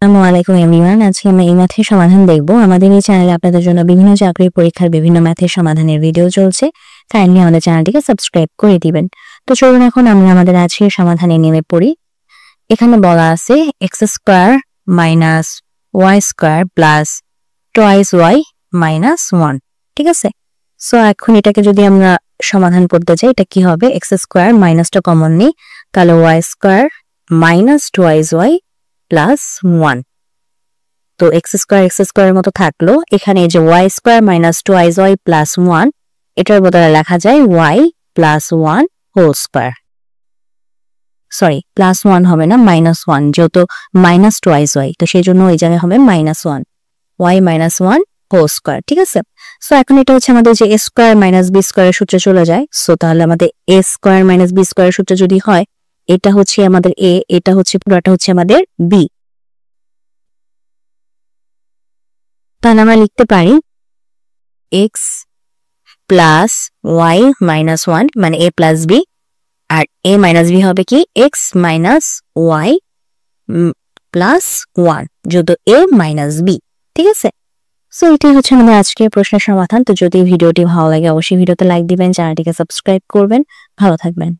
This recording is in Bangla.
আসসালামু আলাইকুম এভরিওয়ান। আজকে আমরা এই ম্যাথের সমাধান দেখব। আমাদের এই চ্যানেলে আপনাদের জন্য বিভিন্ন চাকরির পরীক্ষার বিভিন্ন ম্যাথের সমাধানের ভিডিও চলছে। কাইন্ডলি আমাদের চ্যানেলটিকে সাবস্ক্রাইব করে দিবেন। তো চলুন এখন আমরা আমাদের আজকের সমাধানে নেমে পড়ি। এখানে বলা আছে x square minus y square plus twice y minus 1। ঠিক আছে, সো এখন এটাকে যদি আমরা সমাধান করতে চাই, এটা কি হবে? x স্কয়ার মাইনাসটা কমন নেই, তাহলে y square minus twice y plus 1। তো এক্স স্কোয়ারের মতো থাকলো। এখানে যে y square minus twice y plus 1, এটার বদলে লেখা যায় y plus 1 whole square. Sorry, plus 1 হবে না, মাইনাস 1, যেহেতু মাইনাস টুয়াইস ওয়াই, তো সেই জন্য এই জায়গায় হবে minus 1, y minus 1 whole square. ঠিক আছে, সো এখন এটা হচ্ছে আমাদের যে এ স্কোয়ার মাইনাস বি স্কোয়ারের সূত্রে চলে যায়। সো তাহলে আমাদের এ স্কোয়ার মাইনাস বি স্কোয়ারের সূত্র যদি হয়, এটা হচ্ছে আমাদের এ, এটা হচ্ছে পুরোটা হচ্ছে আমাদের বি। তাহলে আমরা লিখতে পারি এক্স প্লাস ওয়াই মাইনাস 1 মানে এ প্লাস বি, আর এ মাইনাস বি হবে কি এক্স মাইনাস ওয়াই প্লাস 1, যেহেতু এ মাইনাস বি। ঠিক আছে, সো এটাই হচ্ছে আমাদের আজকের প্রশ্নের সমাধান। তো যদি ভিডিওটি ভালো লাগে অবশ্যই ভিডিওতে লাইক দিবেন, চ্যানেলটিকে সাবস্ক্রাইব করবেন। ভালো থাকবেন।